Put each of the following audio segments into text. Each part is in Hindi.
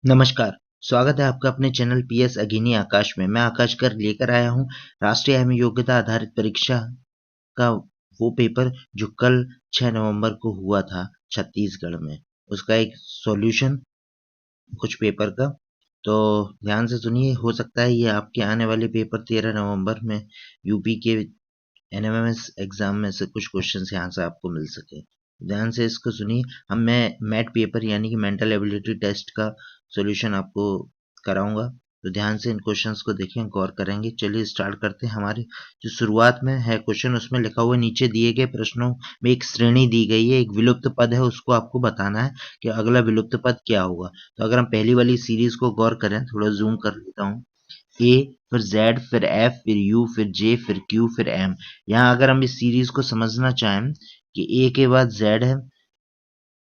नमस्कार, स्वागत है आपका अपने चैनल पीएस अघिनी आकाश में। मैं आकाश कर लेकर आया हूँ राष्ट्रीय एवं योग्यता आधारित परीक्षा का वो पेपर जो कल 6 नवंबर को हुआ था छत्तीसगढ़ में। उसका एक सॉल्यूशन कुछ पेपर का, तो ध्यान से सुनिए। हो सकता है ये आपके आने वाले पेपर 13 नवंबर में यूपी के एनएमएमएस एग्जाम में से कुछ क्वेश्चन यहाँ से आपको मिल सके। ध्यान से इसको सुनिए। मैं मैट पेपर यानी कि मेंटल एबिलिटी टेस्ट का सॉल्यूशन आपको कराऊंगा, तो ध्यान से इन क्वेश्चंस को देखें, गौर करेंगे। चलिए स्टार्ट करते हैं। हमारे जो शुरुआत में है क्वेश्चन, उसमें लिखा हुआ नीचे दिए गए प्रश्नों में एक श्रेणी दी गई है, एक विलुप्त पद है, उसको आपको बताना है कि अगला विलुप्त पद क्या होगा। तो अगर हम पहली वाली सीरीज को गौर करें, थोड़ा जूम कर लेता हूँ। ए, फिर जेड, फिर एफ, फिर यू, फिर जे, फिर क्यू, फिर एम। यहाँ अगर हम इस सीरीज को समझना चाहें कि ए के बाद जेड है,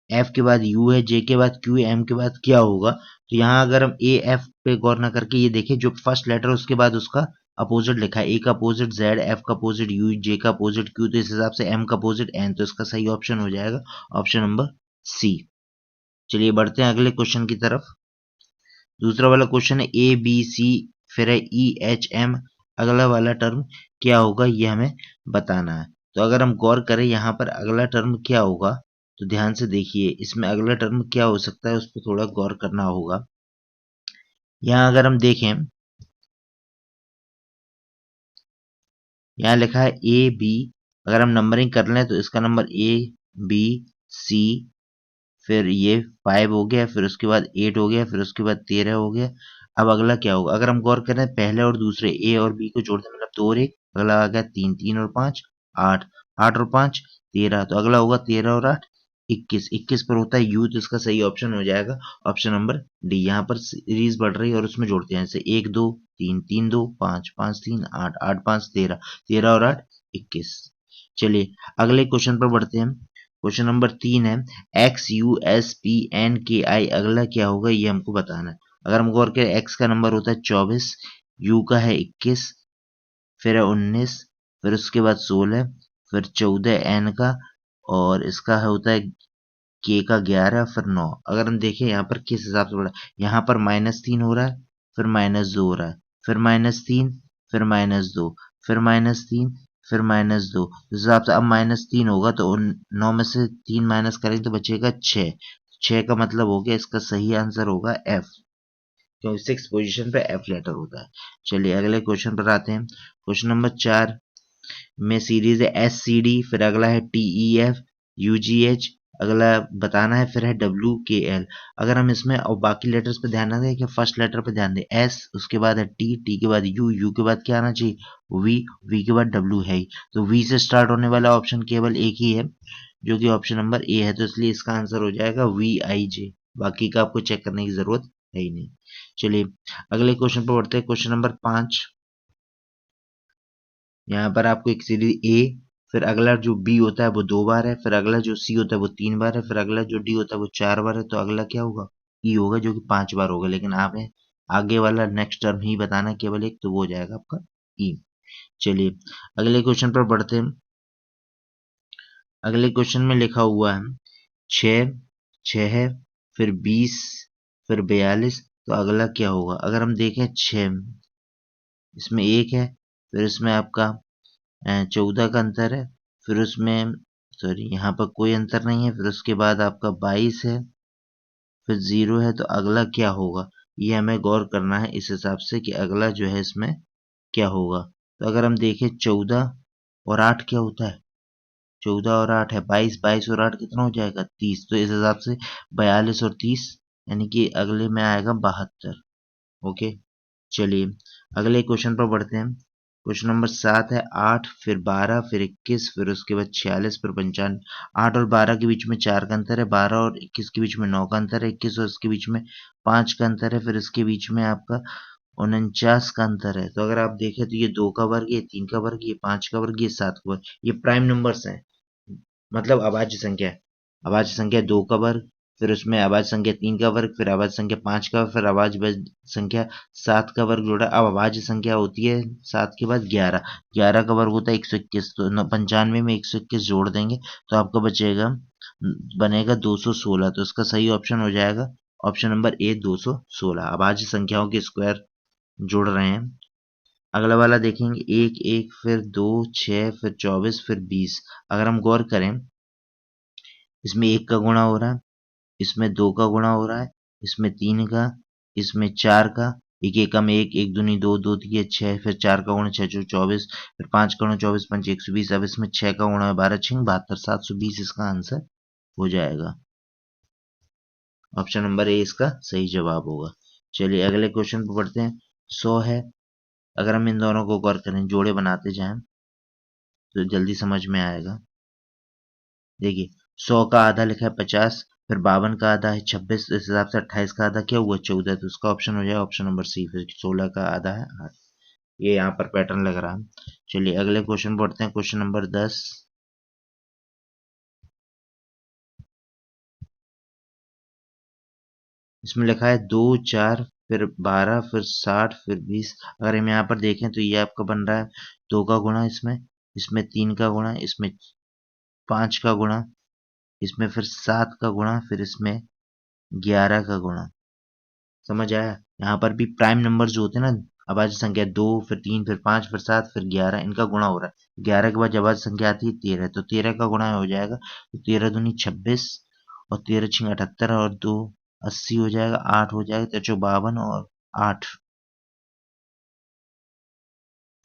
एफ के बाद यू है, जे के बाद क्यू है, एम के बाद क्या होगा, तो यहाँ अगर हम ए एफ पे गौर ना करके ये देखें, जो फर्स्ट लेटर उसके बाद उसका अपोजिट लिखा है। ए का अपोजिट जेड, एफ का अपोजिट यू, जे का अपोजिट क्यू, तो इस हिसाब से एम का अपोजिट एन, तो इसका सही ऑप्शन हो जाएगा ऑप्शन नंबर सी। चलिए बढ़ते हैं अगले क्वेश्चन की तरफ। दूसरा वाला क्वेश्चन है ए बी सी, फिर है ई एच एम। अगला वाला टर्म क्या होगा ये हमें बताना है। तो अगर हम गौर करें यहाँ पर अगला टर्म क्या होगा, तो ध्यान से देखिए इसमें अगला टर्म क्या हो सकता है, उस पर थोड़ा गौर करना होगा। यहाँ अगर हम देखें, यहाँ लिखा है ए बी। अगर हम नंबरिंग कर लें तो इसका नंबर ए बी सी, फिर ये 5 हो गया, फिर उसके बाद 8 हो गया, फिर उसके बाद 13 हो गया। अब अगला क्या होगा, अगर हम गौर करें पहले और दूसरे ए और बी को जोड़ दें, मतलब 2 और 1, अगला आ गया 3, 3 और 5 8, 8 और 5 13, तो अगला होगा 13 और 8 21। 21 पर होता है यू, तो इसका सही ऑप्शन हो जाएगा ऑप्शन नंबर डी। यहाँ पर सीरीज बढ़ रही है और उसमें जोड़ते हैं, जैसे 1 2 3 3 2 5 5 3 8 8 5 13, 13 और 8 21। चलिए अगले क्वेश्चन पर बढ़ते हैं। क्वेश्चन नंबर 3 है X U S P N K I. अगला क्या होगा ये हमको बताना है। अगर हम गौर करें, एक्स का नंबर होता है 24, यू का है 21, फिर है 19, फिर उसके बाद 16, फिर 14 एन का, और इसका होता है के का 11, फिर 9। अगर हम देखें यहाँ पर किस हिसाब से बढ़ा, यहाँ पर -3 हो रहा है, फिर -2 हो रहा है, फिर -3, फिर -2, फिर -3, फिर -2। इस हिसाब से अब -3 होगा तो 9 में से 3 माइनस करेंगे तो बचेगा 6। 6 का मतलब हो गया, इसका सही आंसर होगा एफ, क्योंकि 6 पोजीशन पे एफ लेटर होता है। चलिए अगले क्वेश्चन पर आते हैं। क्वेश्चन नंबर 4 में सीरीज है एस सी डी, फिर अगला है T E F you ji H, अगला बताना है, फिर है डब्ल्यू के एल। अगर हम इसमें और बाकी लेटर्स पे ध्यान ना दें, कि फर्स्ट लेटर पे ध्यान दें, एस, उसके बाद है टी, टी के बाद यू, यू के बाद क्या आना चाहिए, वी, वी के बाद डब्ल्यू है ही। तो वी से स्टार्ट होने वाला ऑप्शन केवल एक ही है, जो कि ऑप्शन नंबर ए है, तो इसलिए इसका आंसर हो जाएगा वी आई जे। बाकी का आपको चेक करने की जरूरत है ही नहीं। चलिए अगले क्वेश्चन पर बढ़ते हैं। क्वेश्चन नंबर 5, यहाँ पर आपको एक सीरीज ए, फिर अगला जो बी होता है वो 2 बार है, फिर अगला जो सी होता है वो 3 बार है, फिर अगला जो डी होता है वो 4 बार है, तो अगला क्या होगा, ई होगा, जो कि 5 बार होगा। लेकिन आपने आगे वाला नेक्स्ट टर्म ही बताना है केवल एक, तो वो हो जाएगा आपका ई। चलिए अगले क्वेश्चन पर बढ़ते हैं। अगले क्वेश्चन में लिखा हुआ है 6, 6 है, फिर 20, फिर 42, तो अगला क्या होगा। अगर हम देखें 6, इसमें 1 है, फिर इसमें आपका 14 का अंतर है, फिर उसमें सॉरी यहाँ पर कोई अंतर नहीं है, फिर उसके बाद आपका 22 है, फिर 0 है, तो अगला क्या होगा ये हमें गौर करना है इस हिसाब से कि अगला जो है इसमें क्या होगा। तो अगर हम देखें 14 और 8 क्या होता है, 14 और 8 है 22, 22 और 8 कितना हो जाएगा 30, तो इस हिसाब से 42 और 30, यानी कि अगले में आएगा 72। ओके चलिए अगले क्वेश्चन पर बढ़ते हैं। क्वेश्चन नंबर 7 है 8, फिर 12, फिर 21, फिर उसके बाद 46, फिर 95। 8 और 12 के बीच में 4 का अंतर है, 12 और 21 के बीच में 9 का अंतर है, 21 और इसके बीच में 5 का अंतर है, फिर इसके बीच में आपका 49 का अंतर है। तो अगर आप देखें तो ये 2 का वर्ग, ये 3 का वर्ग, ये 5 का वर्ग, ये 7 का वर्ग, ये प्राइम नंबर्स हैं, मतलब अभाज्य संख्या है। अभाज्य संख्या 2 का वर्ग, फिर उसमें अभाज्य संख्या 3 का वर्ग, फिर अभाज्य संख्या 5 का, फिर अभाज्य संख्या 7 का वर्ग जोड़ा। अब अभाज्य संख्या होती है 7 के बाद 11, 11 का वर्ग होता है 121, तो 95 में 121 जोड़ देंगे तो आपका बचेगा, बनेगा 216, तो इसका सही ऑप्शन हो जाएगा ऑप्शन नंबर ए 216। अभाज्य संख्याओं के स्क्वायर जोड़ रहे हैं। अगला वाला देखेंगे, एक एक फिर 2 6 फिर 24 फिर 20। अगर हम गौर करें, इसमें 1 का गुणा हो रहा है, इसमें 2 का गुणा हो रहा है, इसमें 3 का, इसमें 4 का, एक एकम एक, एक दूनी दो, दो तिये 6, फिर 4 का गुणा 6 24, फिर 5 का गुणा 24 5 120। अब इसमें 6 का गुणा 12 6 72 720 इसका आंसर हो जाएगा। ऑप्शन नंबर ए इसका सही जवाब होगा। चलिए अगले क्वेश्चन पे पढ़ते हैं। 100 है, अगर हम इन दोनों को गौर करें, जोड़े बनाते जाएं तो जल्दी समझ में आएगा। देखिए 100 का आधा लिखा है 50, फिर 52 का आधा है 26, इस हिसाब से 28 का आधा क्या हुआ 14, तो उसका ऑप्शन हो जाएगा ऑप्शन नंबर सी। फिर 16 का आधा है 8। ये यहाँ पर पैटर्न लग रहा है। चलिए अगले क्वेश्चन पढ़ते हैं, क्वेश्चन नंबर 10। इसमें लिखा है 2 4 फिर 12 फिर 60 फिर 20। अगर हम यहाँ पर देखें तो ये आपका बन रहा है 2 का गुणा, इसमें इसमें 3 का गुणा, इसमें 5 का गुणा, इसमें फिर 7 का गुणा, फिर इसमें 11 का गुणा। समझ आया? यहाँ पर भी प्राइम नंबर जो होते हैं ना, अभाज्य संख्या 2 फिर 3 फिर 5 फिर 7 फिर 11, इनका गुणा हो रहा है। 11 के बाद जब अभाज्य संख्या आती है 13, तो 13 का गुणा हो जाएगा, तो 13 दूनी 26 और 13 छिंग 78 और 2 80 हो जाएगा, 8 हो जाएगा, 13 52 और 8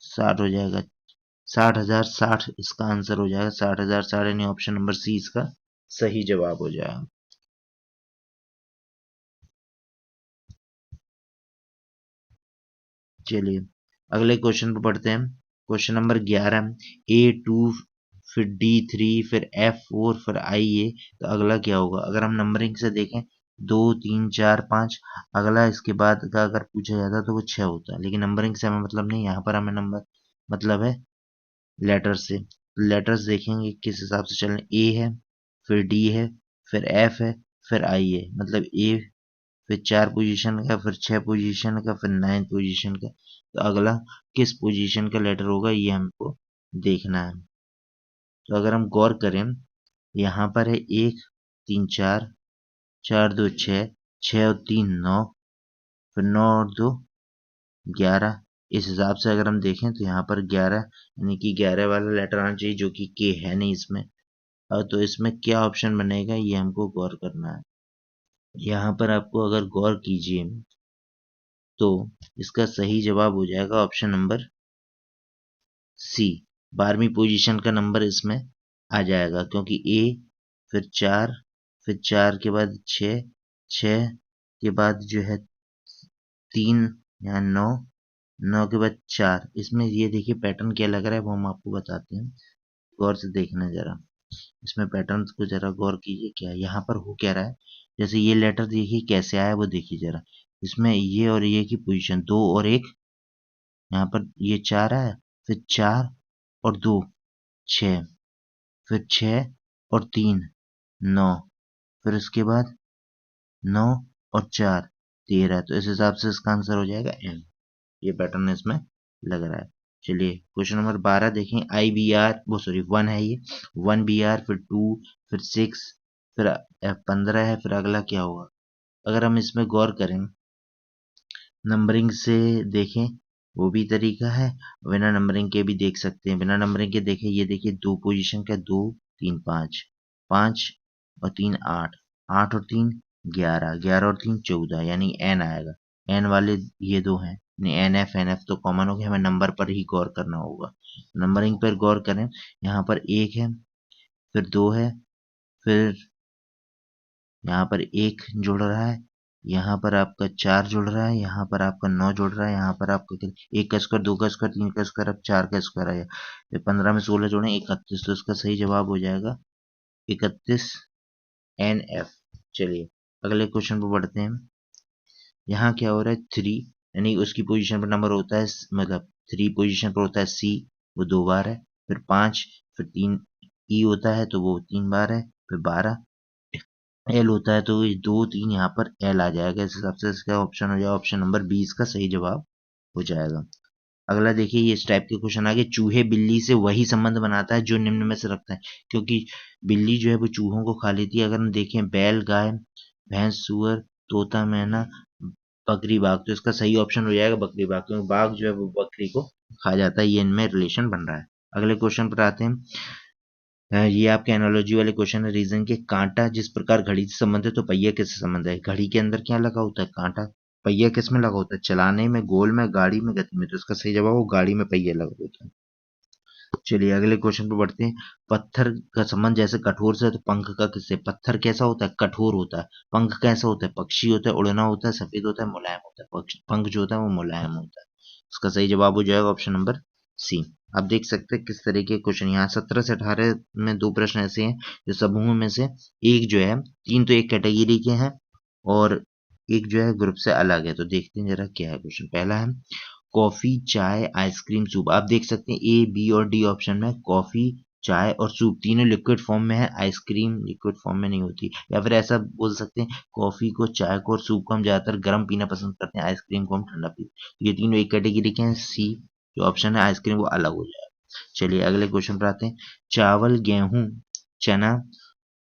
60 हो जाएगा। 60,060 इसका आंसर हो जाएगा। 60,060 यानी ऑप्शन नंबर सी इसका सही जवाब हो जाएगा। चलिए अगले क्वेश्चन पे पढ़ते हैं। क्वेश्चन नंबर 11, A2 फिर D3 फिर F4 फिर IA। तो अगला क्या होगा? अगर हम नंबरिंग से देखें 2 3 4 5, अगला इसके बाद का अगर पूछा जाता तो वो 6 होता, लेकिन नंबरिंग से हमें मतलब नहीं, यहाँ पर हमें नंबर मतलब है लेटर से। लेटर्स देखेंगे किस हिसाब से चल रहे। ए है, फिर डी है, फिर एफ है, फिर आई है। मतलब ए फिर 4 पोजीशन का, फिर 6 पोजीशन का, फिर 9 पोजीशन का। तो अगला किस पोजीशन का लेटर होगा ये हमको देखना है। तो अगर हम गौर करें, यहाँ पर है 1 3 4, 4 2 6, 6 और 3 9, फिर 9 और 2 11। इस हिसाब से अगर हम देखें तो यहाँ पर 11 यानी कि 11 वाला लेटर आना चाहिए, जो कि के है नहीं इसमें। और तो इसमें क्या ऑप्शन बनेगा ये हमको गौर करना है। यहाँ पर आपको अगर गौर कीजिए तो इसका सही जवाब हो जाएगा ऑप्शन नंबर सी। 12वीं पोजीशन का नंबर इसमें आ जाएगा, क्योंकि ए फिर 4, फिर 4 के बाद 6, 6 के बाद जो है 3, यहाँ 9, 9 के बाद 4। इसमें ये देखिए पैटर्न क्या लग रहा है वो हम आपको बताते हैं, गौर से देखना जरा। इसमें पैटर्न को जरा गौर कीजिए, क्या यहाँ पर हो क्या रहा है। जैसे ये लेटर देखिए कैसे आया वो देखिए जरा। इसमें ये और ये की पोजीशन 2 और 1, यहाँ पर ये 4 आया, फिर 4 और 2 6, फिर 6 और 3 9, फिर उसके बाद 9 और 4 13। तो इस हिसाब से इसका आंसर हो जाएगा एम। ये पैटर्न इसमें लग रहा है। चलिए क्वेश्चन नंबर 12 देखें। आई बी आर वो सॉरी 1 है, ये 1 बी आर फिर 2 फिर 6 फिर 15 है। फिर अगला क्या होगा? अगर हम इसमें गौर करें, नंबरिंग से देखें वो भी तरीका है, बिना नंबरिंग के भी देख सकते हैं। बिना नंबरिंग के देखें, ये देखिए 2 पोजीशन का 2 3 5, 5 और 3 8, 8 और 3 11, 11 और 3 14 यानी एन आएगा। एन वाले ये दो हैं, एन एफ एन एफ तो कॉमन हो गया, हमें नंबर पर ही गौर करना होगा। नंबरिंग पर गौर करें, यहाँ पर 1 है, फिर 2 है, फिर यहाँ पर 1 जुड़ रहा है, यहाँ पर आपका 4 जुड़ रहा है, यहाँ पर आपका 9 जुड़ रहा है, यहाँ पर आपका 1 का स्क्वायर 2 का स्क्वायर 3 का स्क्वायर अब 4 का स्क्वायर आया। फिर 15 में 16 जोड़े 31, तो इसका सही जवाब हो जाएगा 31 एन एफ। चलिए अगले क्वेश्चन पर बढ़ते हैं। यहाँ क्या हो रहा है 3, यानी उसकी पोजीशन पर नंबर होता है, मतलब 3 पोजीशन पर होता है सी, वो 2 बार है। फिर 5, फिर 3 ई होता है तो वो 3 बार है। फिर 12 एल होता है, तो ये 2 3 यहाँ पर एल आ जाएगा। इस हिसाब से इसका ऑप्शन हो जाएगा ऑप्शन नंबर 20 का सही जवाब हो जाएगा। अगला देखिए, ये इस टाइप के क्वेश्चन आगे। चूहे बिल्ली से वही संबंध बनाता है जो निम्न में से रखता है, क्योंकि बिल्ली जो है वो चूहों को खा लेती है। अगर हम देखें बैल गाय भैंस सुअर, तोता मैना बकरी बाघ, तो इसका सही ऑप्शन हो जाएगा बकरी बाघ, क्योंकि बाघ जो है वो बकरी को खा जाता है, ये इनमें रिलेशन बन रहा है। अगले क्वेश्चन पर आते हैं। ये आपके एनालॉजी वाले क्वेश्चन है। रीजन के कांटा जिस प्रकार घड़ी से संबंधित है तो पहिया किससे संबंध है? घड़ी के अंदर क्या लगा होता है? कांटा। पहिया किस में लगा होता है? चलाने में, गोल में, गाड़ी में, गति में। तो इसका सही जवाब वो गाड़ी में पहिया लगा होता है। चलिए अगले क्वेश्चन पे बढ़ते हैं। पत्थर का संबंध जैसे कठोर से है तो पंख का किससे? पत्थर कैसा होता है? कठोर होता है। पंख कैसा होता है? पक्षी होता है, उड़ना होता है, सफेद होता है, मुलायम होता है। पंख जो होता है वो मुलायम होता है। इसका सही जवाब हो जाएगा ऑप्शन नंबर सी। आप देख सकते हैं किस तरीके के क्वेश्चन यहाँ 17 से 18 में दो प्रश्न ऐसे हैं जो समूह में से एक जो है, तीन तो एक कैटेगरी के हैं और एक जो है ग्रुप से अलग है। तो देखते हैं जरा क्या है क्वेश्चन। पहला है कॉफी, चाय, आइसक्रीम, सूप। आप देख सकते हैं ए, बी और डी ऑप्शन में कॉफी, चाय और सूप तीनों लिक्विड फॉर्म में है। आइसक्रीम लिक्विड फॉर्म में नहीं होती। या फिर ऐसा बोल सकते हैं कॉफी को, चाय को और सूप को हम ज्यादातर गर्म पीना पसंद करते हैं, आइसक्रीम को हम ठंडा पीते। ये तीनों एक कैटेगरी के हैं। सी जो ऑप्शन है आइसक्रीम वो अलग हो जाएगा। चलिए अगले क्वेश्चन पर आते हैं। चावल, गेहूं, चना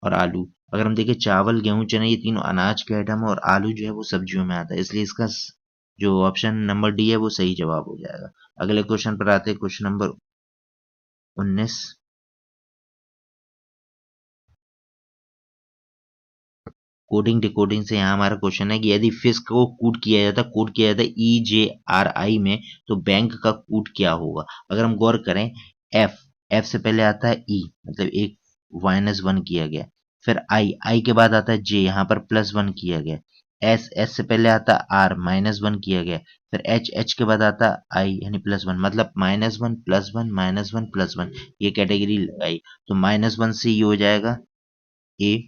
और आलू। अगर हम देखें चावल, गेहूं, चना ये तीनों अनाज के आइटम है और आलू जो है वो सब्जियों में आता है, इसलिए इसका जो ऑप्शन नंबर डी है वो सही जवाब हो जाएगा। अगले क्वेश्चन पर आते हैं। Question number 19। कोडिंग डिकोडिंग से यहाँ हमारा क्वेश्चन है कि यदि फिश को कूट किया जाता EJRI में तो बैंक का कूट क्या होगा? अगर हम गौर करें, एफ एफ से पहले आता है ई, मतलब एक -1 किया गया। फिर आई के बाद आता है जे, यहाँ पर +1 किया गया। एस से पहले आता है आर, -1 किया गया। फिर एच के बाद आता है आई यानी +1, मतलब -1 +1 -1 +1, ये कैटेगरी लगाई। तो -1 से ये हो जाएगा ए,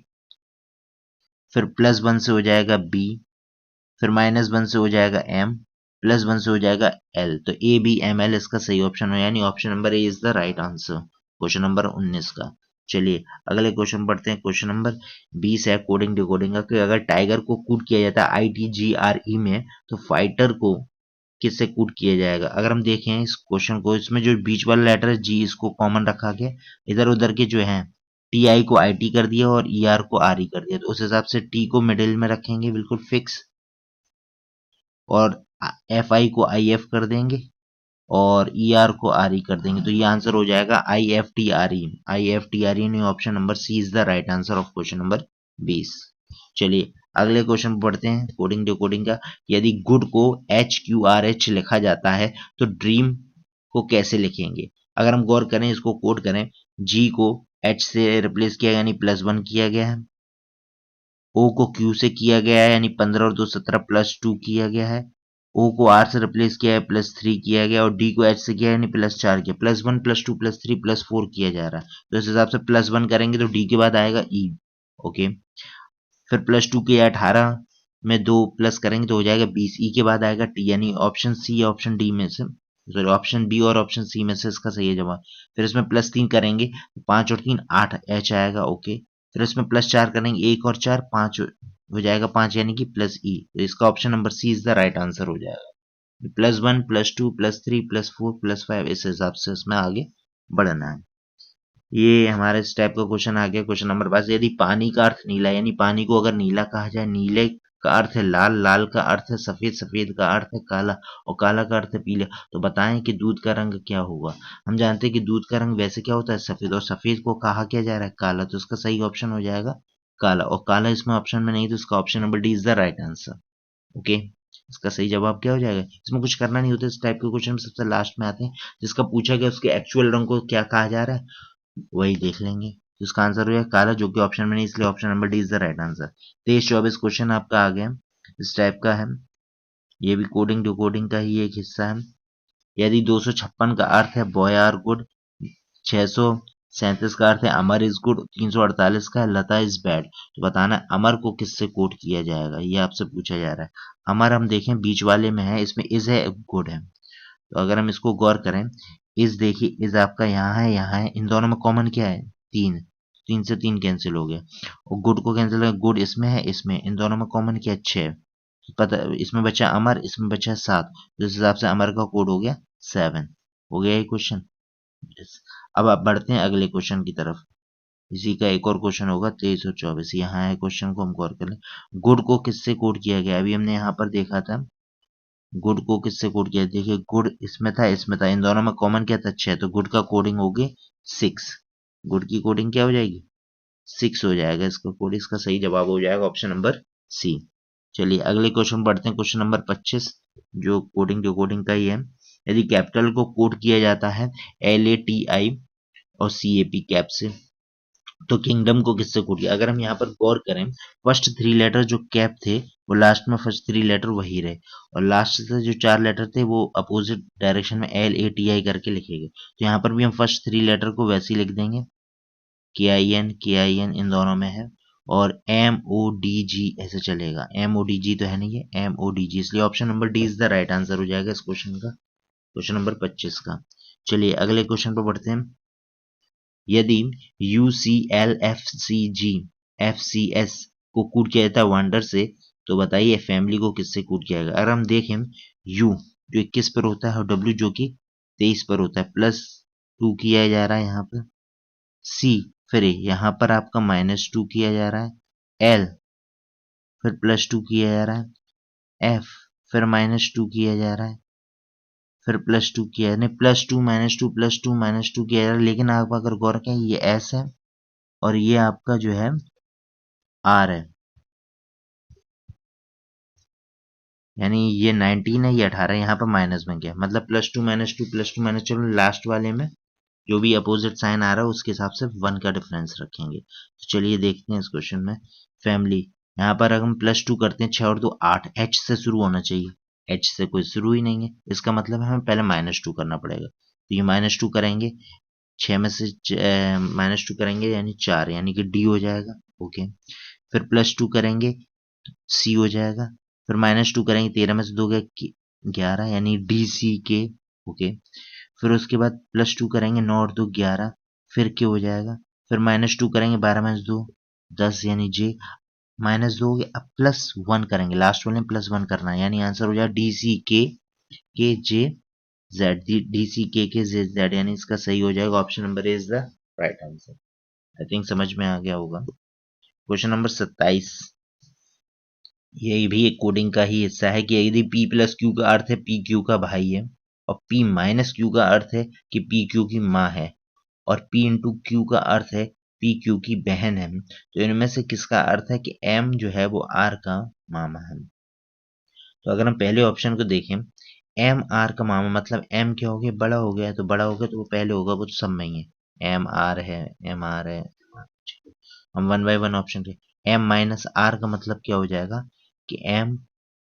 फिर +1 से हो जाएगा बी, फिर -1 से हो जाएगा एम, +1 से हो जाएगा एल। तो ABML इसका सही ऑप्शन है, यानी option number A is the right answer question number 19 का। चलिए अगले क्वेश्चन पढ़ते हैं। क्वेश्चन नंबर 20 है कोडिंग डिकोडिंग का कि अगर टाइगर को कूट किया जाता है ITGRE में तो फाइटर को किससे कूट किया जाएगा? अगर हम देखें इस क्वेश्चन को, इसमें जो बीच वाला लेटर है जी, इसको कॉमन रखा गया। इधर उधर के जो है TI को IT कर दिया और ER को RE कर दिया, तो उस हिसाब से टी को मिडिल में रखेंगे बिल्कुल फिक्स, और FI को IF कर देंगे और ER को RE कर देंगे। तो ये आंसर हो जाएगा IFTRE। IFTRE नहीं, option number C is the right answer of question number 20। चलिए अगले क्वेश्चन पढ़ते हैं कोडिंग डिकोडिंग का। यदि गुड को HQRH लिखा जाता है तो ड्रीम को कैसे लिखेंगे? अगर हम गौर करें, इसको कोड करें, जी को H से रिप्लेस किया यानी +1 किया गया है। ओ को क्यू से किया गया है यानी 15 और 2 17 +2 किया गया है। ओ को आर से रिप्लेस किया है +3 किया गया, और डी को एच से किया है यानी +4 किया। +1 +2 +3 +4 किया जा रहा है, तो इस हिसाब से +1 करेंगे तो डी के बाद आएगा ई। ओके, फिर +2 के 18 में 2 प्लस करेंगे तो हो जाएगा 20। ई के बाद आएगा टी, यानी ऑप्शन सी ऑप्शन डी में से, सॉरी ऑप्शन बी और ऑप्शन सी में से इसका सही है जवाब। फिर इसमें +3 करेंगे तो 5 और 3 8 एच आएगा। ओके, फिर इसमें +4 करेंगे, 1 और 4 5 हो जाएगा 5 यानी कि +E। तो इसका option number C is the right answer हो जाएगा। +1 +2 +3 +4 +5 इस हिसाब से इसमें आगे बढ़ना है। ये हमारे इस टाइप का क्वेश्चन आ गया। क्वेश्चन नंबर 5, यदि पानी का अर्थ नीला, यानी पानी को अगर नीला कहा जाए, नीले का अर्थ है लाल, लाल का अर्थ है सफेद, सफेद का अर्थ है काला और काला का अर्थ है पीला, तो बताएं कि दूध का रंग क्या होगा? हम जानते हैं कि दूध का रंग वैसे क्या होता है सफेद, और सफेद को कहा क्या जा रहा है काला, तो इसका सही ऑप्शन हो जाएगा काला, और काला इसमें ऑप्शन में नहीं, तो इसका option number D is the right answer. Okay, इसका सही जवाब क्या हो जाएगा? इसमें कुछ करना नहीं होता, इस टाइप के क्वेश्चन सबसे लास्ट में आते हैं। जिसका पूछा गया उसके एक्चुअल रंग को क्या कहा जा रहा है वही देख लेंगे। तो इसका आंसर हो जाएगा काला, जो कि ऑप्शन में नहीं, इसलिए option number D is the right answer. 23-24 question आपका आ गया इस टाइप का है। ये भी कोडिंग डिकोडिंग का ही एक हिस्सा है। यदि 256 का अर्थ है बॉय आर गुड, 637 का अर्थ है अमर इज गुड, 348 का है लता इज बैड, तो बताना है अमर को किससे कोट किया जाएगा, ये आपसे पूछा जा रहा है। अमर हम देखें बीच वाले में है, इसमें इज है गुड है, तो अगर हम इसको गौर करें, इज देखिए इज आपका यहाँ है, इन दोनों में कॉमन क्या है? 3, 3 से 3 कैंसिल हो गया, और गुड को कैंसिल है, गुड इसमें है, इसमें, इन दोनों में कॉमन क्या है? 6, पता, इसमें बचा अमर, इसमें बचा 7, तो इस हिसाब से अमर का कोड हो गया 7। हो गया ये क्वेश्चन। अब आप बढ़ते हैं अगले क्वेश्चन की तरफ। इसी का एक और क्वेश्चन होगा 23 और 24। यहाँ है क्वेश्चन को हम गौर कर लें। गुड को किससे कोड किया गया? अभी हमने यहाँ पर देखा था गुड को किससे कोड किया। देखिए गुड इसमें था, इन दोनों में कॉमन क्या था? 6। तो गुड का कोडिंग होगी 6। गुड की कोडिंग क्या हो जाएगी? 6 हो जाएगा इसका कोड। इसका सही जवाब हो जाएगा ऑप्शन नंबर सी। चलिए अगले क्वेश्चन पढ़ते हैं, क्वेश्चन नंबर 25, जो कोडिंग का ही है। यदि कैपिटल को कोड किया जाता है LATI और CAP कैप से, तो किंगडम को किससे कोड किया? अगर हम यहाँ पर गौर करें, फर्स्ट 3 लेटर जो कैप थे वो लास्ट में फर्स्ट 3 लेटर वही रहे, और लास्ट से जो 4 लेटर थे वो अपोजिट डायरेक्शन में LATI करके लिखे गए। तो यहाँ पर भी हम फर्स्ट 3 लेटर को वैसे ही लिख देंगे, KIN इन दोनों में है, और MODG ऐसे चलेगा। MODG तो है नहीं, है MODG, इसलिए option number D is the right answer हो जाएगा इस क्वेश्चन का, क्वेश्चन नंबर 25 का। चलिए अगले क्वेश्चन पर बढ़ते हैं। यदि UCLFCG FCS को कूट किया जाता है वंडर से, तो बताइए फैमिली को किससे कूट किया जाएगा? अगर हम देखें, U जो 21 पर होता है और W जो कि 23 पर होता है, +2 किया जा रहा है यहाँ पर। C फिर यहाँ पर आपका -2 किया जा रहा है। L फिर +2 किया जा रहा है। F फिर -2 किया जा रहा है। फिर +2 किया, नहीं +2 -2 +2 -2 किया जा रहा है। लेकिन आप अगर गौर करें, ये S है और ये आपका जो है R है, यानी ये 19 है, ये 18 है, यहाँ पर माइनस में गया, मतलब +2 -2 +2 चलो लास्ट वाले में जो भी अपोजिट साइन आ रहा है उसके हिसाब से 1 का डिफरेंस रखेंगे। तो चलिए देखते हैं इस क्वेश्चन में। फैमिली, यहाँ पर अगर हम +2 करते हैं, 6 और 2 8, H से शुरू होना चाहिए, H से कोई शुरू ही नहीं है, इसका मतलब हमें पहले -2 करना पड़ेगा। तो ये -2 करेंगे, 6 में से -2 करेंगे यानी 4, यानी कि D हो जाएगा। ओके, फिर +2 करेंगे C हो जाएगा, फिर -2 करेंगे, 13 में से 2 गए 11, यानी DCK। ओके, फिर उसके बाद +2 करेंगे, 9 और 2 11, फिर K हो जाएगा, फिर -2 करेंगे, 12 में से 2 10, यानी J, -2 हो गया। अब +1 करेंगे, लास्ट वाले में +1 करना है, यानी आंसर हो जाएगा DCK KJZ, DCK KJZ, यानी इसका सही हो जाएगा option number is the right answer. I think समझ में आ गया होगा। क्वेश्चन नंबर 27, ये भी एक कोडिंग का ही हिस्सा है कि यदि P+Q का अर्थ है PQ का भाई है, और P-Q का अर्थ है कि PQ की माँ है, और P/Q का अर्थ है PQ की बहन है, तो इनमें से किसका अर्थ है कि M जो है वो R का मामा है? तो अगर हम पहले ऑप्शन को देखें, M R का मामा मतलब M क्या हो गया? बड़ा हो गया, तो बड़ा हो गया तो वो पहले होगा, वो तो सब में ही है, M R है, M R है। हम 1 बाय 1 ऑप्शन के, M-R का मतलब क्या हो जाएगा कि M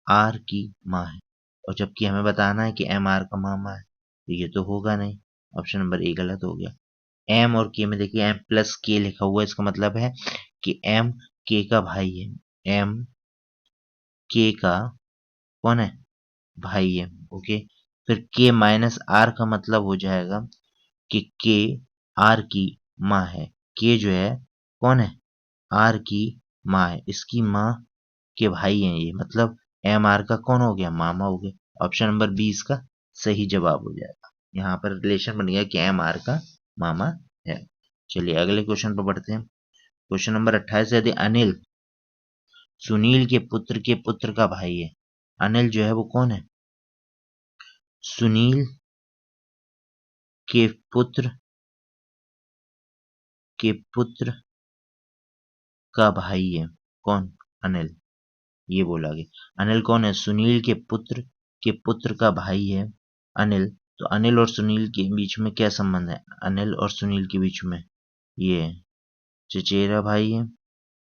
R की माँ है, और जबकि हमें बताना है कि M R का मामा है, तो ये तो होगा नहीं, ऑप्शन नंबर ए गलत हो गया। M और K में देखिए M+K लिखा हुआ है, इसका मतलब है कि M K का भाई है, M K का कौन है? भाई है। ओके, फिर K-R का मतलब हो जाएगा कि K R की माँ है। K जो है कौन है? R की माँ है, इसकी माँ के भाई हैं ये, मतलब MR का कौन हो गया? मामा हो गया। ऑप्शन नंबर बी इसका सही जवाब हो जाएगा। यहाँ पर रिलेशन बन गया कि MR का मामा है। चलिए अगले क्वेश्चन पर बढ़ते हैं। क्वेश्चन नंबर 28, यदि अनिल सुनील के पुत्र का भाई है, अनिल जो है वो कौन है? सुनील के पुत्र के पुत्र का भाई है, कौन? अनिल, ये बोला गया। अनिल कौन है? सुनील के पुत्र का भाई है अनिल। तो अनिल और सुनील के बीच में क्या संबंध है? अनिल और सुनील के बीच में ये चचेरा भाई है,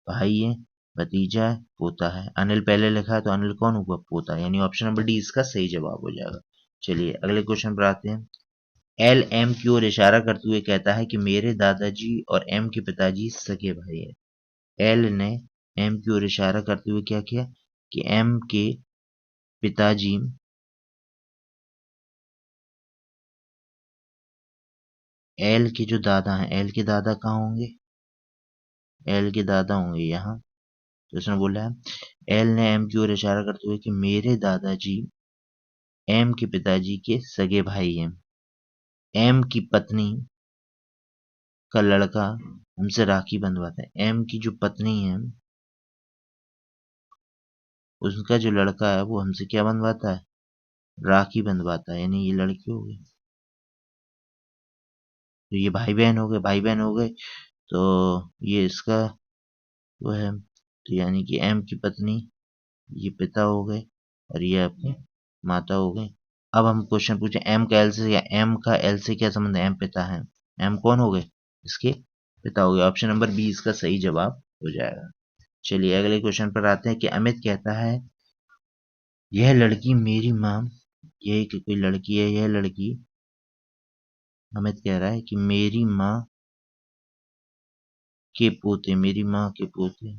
भाई है, भतीजा है, पोता है। अनिल पहले लिखा है तो अनिल कौन हुआ? पोता, यानी ऑप्शन नंबर डी इसका सही जवाब हो जाएगा। चलिए अगले क्वेश्चन पर आते हैं। एल एम की ओर इशारा करते हुए कहता है कि मेरे दादाजी और एम के पिताजी सगे भाई है। एल ने एम की ओर इशारा करते हुए क्या किया कि एम के पिताजी एल के जो दादा हैं, एल के दादा कहाँ होंगे? एल के दादा होंगे यहाँ। तो उसने बोला है एल ने एम की ओर इशारा करते हुए कि मेरे दादाजी एम के पिताजी के सगे भाई हैं। एम की पत्नी का लड़का हमसे राखी बंधवाता है। एम की जो पत्नी है उसका जो लड़का है वो हमसे क्या बंधवाता है, राखी बंधवाता है, यानी ये लड़की हो गई। तो ये भाई बहन हो गए, भाई बहन हो गए, तो ये इसका वो है, तो यानी कि एम की पत्नी ये पिता हो गए और ये आपकी माता हो गई। अब हम क्वेश्चन पूछे एम का एल से, या एम का एल से क्या संबंध है, एम पिता है, एम कौन हो गए, इसके पिता हो गए। ऑप्शन नंबर बी इसका सही जवाब हो जाएगा। चलिए अगले क्वेश्चन पर आते हैं कि अमित कहता है यह लड़की मेरी माँ, यह कि कोई लड़की है, यह लड़की, अमित कह रहा है कि मेरी माँ के पोते, मेरी माँ के पोते,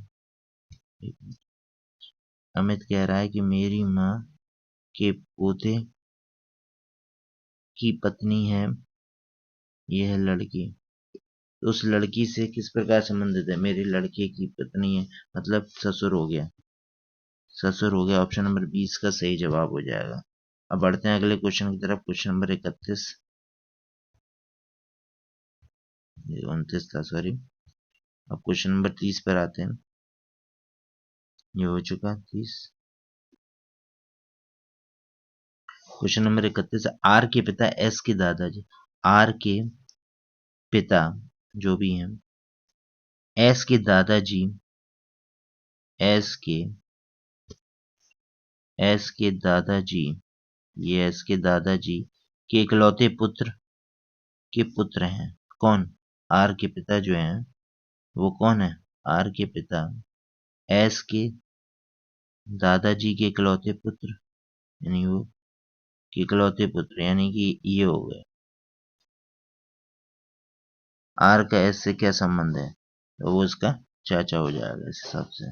अमित कह रहा है कि मेरी माँ के पोते की पत्नी है यह लड़की। तो उस लड़की से किस प्रकार संबंधित है, मेरी लड़के की पत्नी है, मतलब ससुर हो गया, ससुर हो गया। ऑप्शन नंबर 20 का सही जवाब हो जाएगा। अब बढ़ते हैं अगले क्वेश्चन की तरफ। क्वेश्चन नंबर 31, 29 था सॉरी। अब क्वेश्चन नंबर 30 पर आते हैं। ये हो चुका 30। क्वेश्चन नंबर 31, आर के पिता एस के दादाजी, आर के पिता जो भी हैं, एस के दादाजी, एस के एस के दादाजी, ये एस के दादाजी के इकलौते पुत्र के पुत्र हैं। कौन, आर के पिता जो हैं वो कौन है, आर के पिता एस के दादाजी के इकलौते पुत्र, यानी वो के इकलौते पुत्र, यानी कि ये हो गए। आर का एस से क्या संबंध है, तो वो इसका चाचा हो जाएगा इस हिसाब से।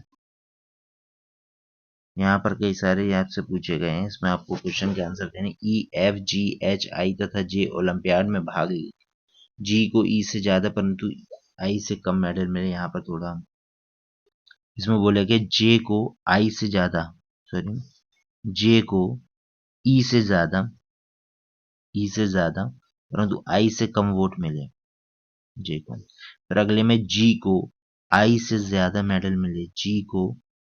यहाँ पर कई सारे आपसे पूछे गए हैं, इसमें आपको क्वेश्चन के आंसर देने। E F G H I तथा जे ओलंपियाड में भाग ली, जी को ई से ज्यादा परंतु आई से कम मेडल मिले। यहाँ पर थोड़ा इसमें बोले कि जे को आई से ज्यादा, सॉरी, जे को ई से ज्यादा, ई से ज्यादा परंतु आई से कम वोट मिले, जे को। फिर अगले में जी को आई से ज्यादा मेडल मिले, जी को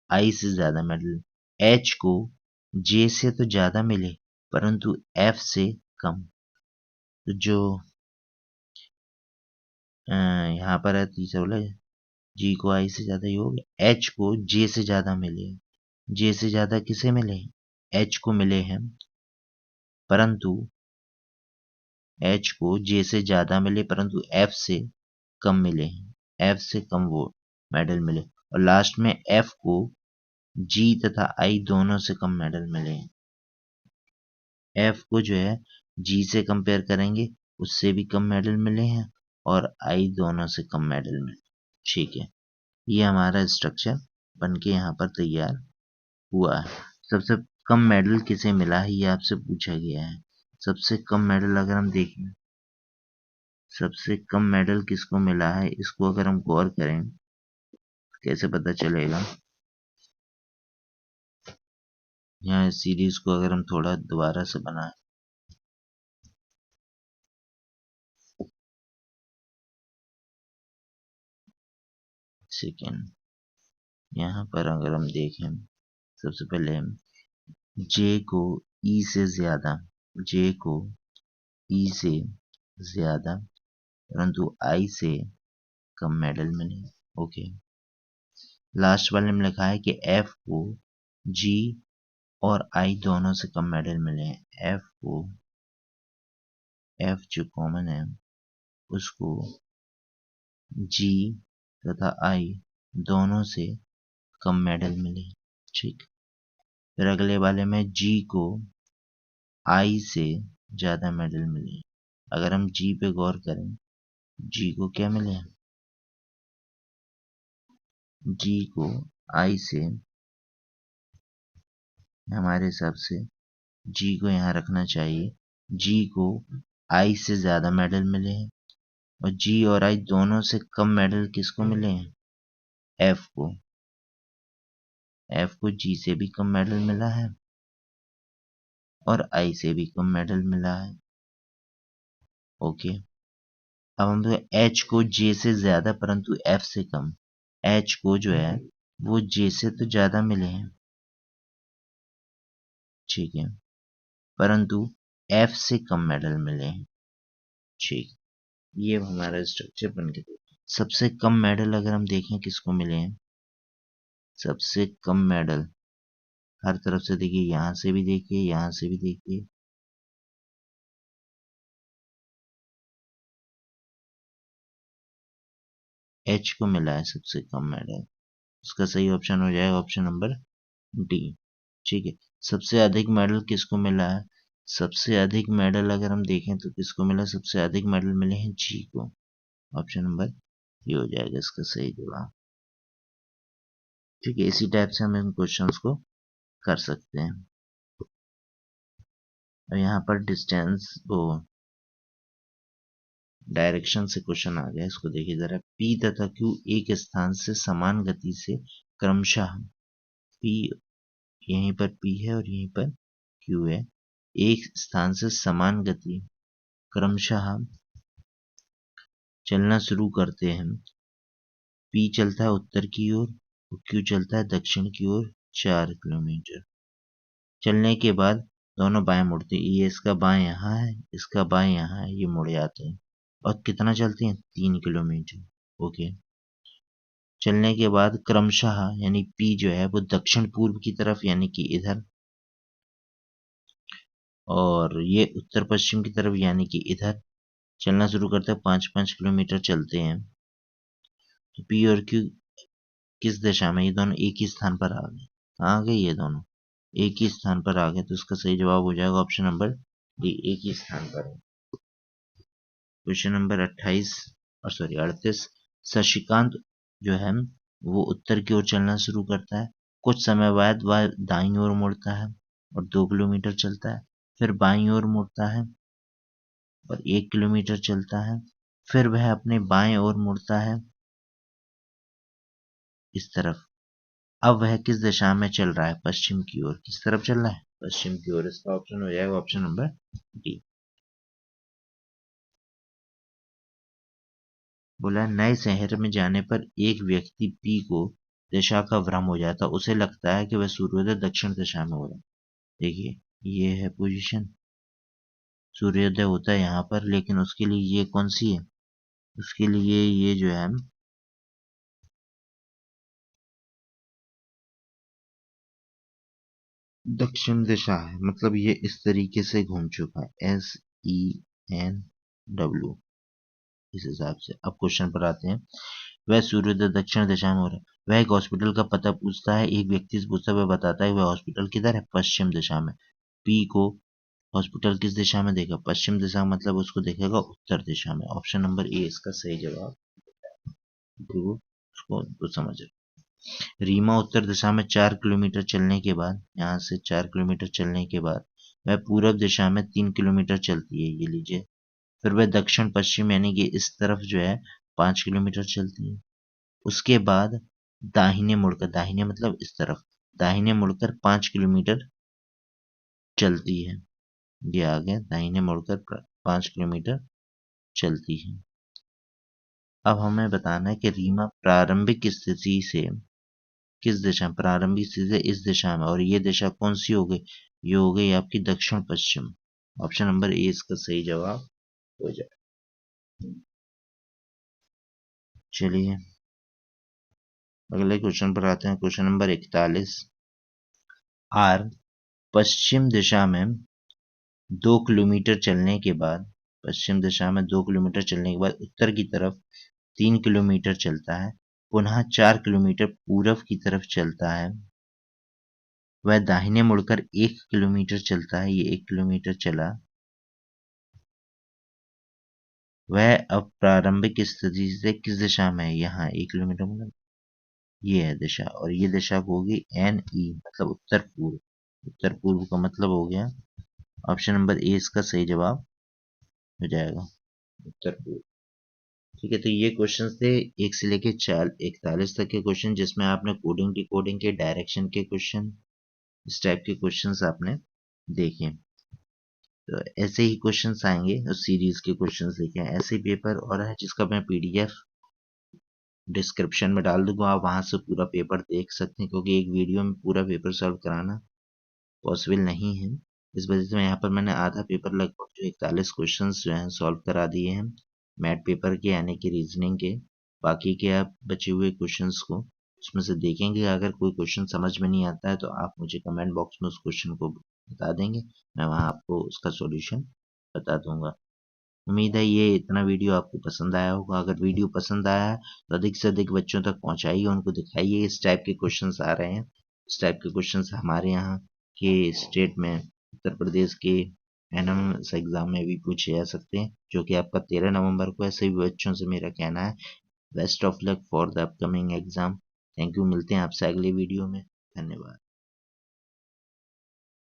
आई से ज्यादा मेडल, एच को जे से तो ज्यादा मिले परंतु एफ से कम। तो जो यहाँ पर है तीसरा बोला, जी को आई से ज्यादा योग, एच को जे से ज्यादा मिले, जे से ज्यादा किसे मिले, एच को मिले हैं, परंतु एच को जे से ज्यादा मिले परंतु एफ से कम मिले हैं, एफ से कम वो मेडल मिले। और लास्ट में एफ को जी तथा आई दोनों से कम मेडल मिले हैं। एफ को जो है जी से कंपेयर करेंगे उससे भी कम मेडल मिले हैं और आई दोनों से कम मेडल मिले। ठीक है, ये हमारा स्ट्रक्चर बन के यहाँ पर तैयार हुआ है। सबसे कम मेडल किसे मिला है ये आपसे पूछा गया है। सबसे कम मेडल अगर हम देखें, सबसे कम मेडल किसको मिला है, इसको अगर हम गौर करें कैसे पता चलेगा। यहाँ इस सीरीज को अगर हम थोड़ा दोबारा से बनाएं, सेकेंड, यहाँ पर अगर हम देखें सबसे पहले हम जे को ई से ज्यादा, जे को ई से ज्यादा परंतु आई से कम मेडल मिले। ओके, लास्ट वाले में लिखा है कि एफ को जी और आई दोनों से कम मेडल मिले हैं। एफ को, एफ जो कॉमन है उसको जी तथा आई दोनों से कम मेडल मिले। ठीक, फिर अगले वाले में जी को आई से ज्यादा मेडल मिले। अगर हम जी पे गौर करें, जी को क्या मिले, जी को आई से, हमारे हिसाब से जी को यहाँ रखना चाहिए, जी को आई से ज्यादा मेडल मिले हैं और जी और आई दोनों से कम मेडल किसको मिले हैं, एफ को, एफ को जी से भी कम मेडल मिला है और आई से भी कम मेडल मिला है। ओके, अब हम एच को जे से ज्यादा परंतु एफ से कम, एच को जो है वो जे से तो ज्यादा मिले हैं, ठीक है, परंतु एफ से कम मेडल मिले हैं, ठीक। ये हमारा स्ट्रक्चर बन गया। सबसे कम मेडल अगर हम देखें किसको मिले हैं, सबसे कम मेडल हर तरफ से देखिए, यहां से भी देखिए, यहां से भी देखिए, एच को मिला है सबसे कम मेडल। इसका सही ऑप्शन हो जाएगा ऑप्शन नंबर डी, ठीक है। सबसे अधिक मेडल किसको मिला है, सबसे अधिक मेडल अगर हम देखें तो किसको मिला, सबसे अधिक मेडल मिले हैं जी को, ऑप्शन नंबर ये हो जाएगा इसका सही जवाब, ठीक है। इसी टाइप से हम इन क्वेश्चंस को कर सकते हैं। और यहाँ पर डिस्टेंस वो डायरेक्शन से क्वेश्चन आ गया, इसको देखिए जरा। पी तथा क्यू एक स्थान से समान गति से क्रमशः, पी यहीं पर पी है और यहीं पर क्यू है, एक स्थान से समान गति क्रमशः चलना शुरू करते हैं। पी चलता है उत्तर की ओर और क्यू चलता है दक्षिण की ओर 4 किलोमीटर। चलने के बाद दोनों बाएं मुड़ते हैं, ये इसका बाएं यहाँ है, इसका बाएं यहाँ है, ये मुड़ जाते हैं। और कितना चलते हैं, 3 किलोमीटर, ओके। चलने के बाद क्रमशः यानी पी जो है वो दक्षिण पूर्व की तरफ यानी कि इधर, और ये उत्तर पश्चिम की तरफ यानी कि इधर चलना शुरू करते हैं। 5-5 किलोमीटर चलते हैं। तो पी और क्यू किस दिशा में, ये दोनों एक ही स्थान पर आ गए, कहाँ आ गए, ये दोनों एक ही स्थान पर आ गए, तो इसका सही जवाब हो जाएगा ऑप्शन नंबर डी, एक ही स्थान पर है। क्वेश्चन नंबर 28 और सॉरी 38, शशिकांत जो है वो उत्तर की ओर चलना शुरू करता है। कुछ समय बाद वह दाईं ओर मुड़ता है और 2 किलोमीटर चलता है, फिर बाईं ओर मुड़ता है और 1 किलोमीटर चलता है, फिर वह अपने बाएं ओर मुड़ता है इस तरफ। अब वह किस दिशा में चल रहा है, पश्चिम की ओर, किस तरफ चल रहा है, पश्चिम की ओर। इसका ऑप्शन हो जाएगा ऑप्शन नंबर डी। बोला नए शहर में जाने पर एक व्यक्ति पी को दिशा का भ्रम हो जाता, उसे लगता है कि वह सूर्योदय दक्षिण दिशा में हो रहा है। देखिए ये है पोजीशन, सूर्योदय होता है यहाँ पर, लेकिन उसके लिए ये कौन सी है, उसके लिए ये जो है दक्षिण दिशा है, मतलब ये इस तरीके से घूम चुका है, SEN W, इस हिसाब से। अब क्वेश्चन पर आते हैं। वह सूर्योदय दक्षिण दिशा में हो रहा है, वह एक हॉस्पिटल का पता पूछता है, एक व्यक्ति से पूछता है, वह बताता है वह हॉस्पिटल किधर है, पश्चिम दिशा में। पी को हॉस्पिटल किस दिशा में देगा, पश्चिम दिशा, मतलब उसको देखेगा उत्तर दिशा में। ऑप्शन नंबर ए इसका सही जवाब, तो उसको तो समझ रहे। रीमा उत्तर दिशा में 4 किलोमीटर चलने के बाद, यहाँ से 4 किलोमीटर चलने के बाद वह पूरब दिशा में 3 किलोमीटर चलती है, ये लीजिए। फिर वह दक्षिण पश्चिम यानी कि इस तरफ जो है 5 किलोमीटर चलती है। उसके बाद दाहिने मुड़कर, दाहिने मतलब इस तरफ, दाहिने मुड़कर 5 किलोमीटर चलती है, ये आ गया, दाहिने मुड़कर 5 किलोमीटर चलती है। अब हमें बताना है कि रीमा प्रारंभिक स्थिति से किस दिशा में, प्रारंभिक स्थिति से इस दिशा में, और ये दिशा कौन सी हो गई, ये हो गई आपकी दक्षिण पश्चिम। ऑप्शन नंबर ए इसका सही जवाब हो जाए। चलिए अगले क्वेश्चन पर आते हैं। क्वेश्चन नंबर 41, आर पश्चिम दिशा में 2 किलोमीटर चलने के बाद, पश्चिम दिशा में 2 किलोमीटर चलने के बाद उत्तर की तरफ 3 किलोमीटर चलता है, पुनः 4 किलोमीटर पूरब की तरफ चलता है। वह दाहिने मुड़कर 1 किलोमीटर चलता है, ये 1 किलोमीटर चला। वह अब प्रारंभिक स्थिति से किस दिशा में है, यहाँ 1 किलोमीटर, मतलब ये है दिशा, और ये दिशा होगी NE मतलब उत्तर पूर्व। उत्तर पूर्व का मतलब हो गया ऑप्शन नंबर ए इसका सही जवाब हो जाएगा, उत्तर पूर्व। ठीक है, तो ये क्वेश्चन थे 1 से लेके 41 तक के क्वेश्चन, जिसमें आपने कोडिंग डिकोडिंग के, डायरेक्शन के क्वेश्चन, इस टाइप के क्वेश्चंस आपने देखे। तो ऐसे ही क्वेश्चंस आएंगे, उस सीरीज के क्वेश्चंस लेके आए। ऐसे ही पेपर और है जिसका मैं पीडीएफ डिस्क्रिप्शन में डाल दूंगा, आप वहां से पूरा पेपर देख सकते हैं, क्योंकि एक वीडियो में पूरा पेपर सॉल्व कराना पॉसिबल नहीं है। इस वजह से यहाँ पर मैंने आधा पेपर लगभग जो 41 क्वेश्चंस जो हैं सॉल्व करा दिए हैं मैथ पेपर के, यानी कि रीजनिंग के। बाकी के आप बचे हुए क्वेश्चंस को उसमें से देखेंगे। अगर कोई क्वेश्चन समझ में नहीं आता है तो आप मुझे कमेंट बॉक्स में उस क्वेश्चन को बता देंगे, मैं वहाँ आपको उसका सॉल्यूशन बता दूंगा। उम्मीद है ये इतना वीडियो आपको पसंद आया होगा। अगर वीडियो पसंद आया है तो अधिक से अधिक बच्चों तक पहुंचाइए, उनको दिखाइए इस टाइप के क्वेश्चंस आ रहे हैं। इस टाइप के क्वेश्चंस हमारे यहाँ के स्टेट में, उत्तर प्रदेश के एनएमएस एग्जाम में भी पूछे जा सकते हैं, जो कि आपका 13 नवंबर को है। सभी बच्चों से मेरा कहना है best of luck for the upcoming exam. Thank you, मिलते हैं आपसे अगले वीडियो में। धन्यवाद।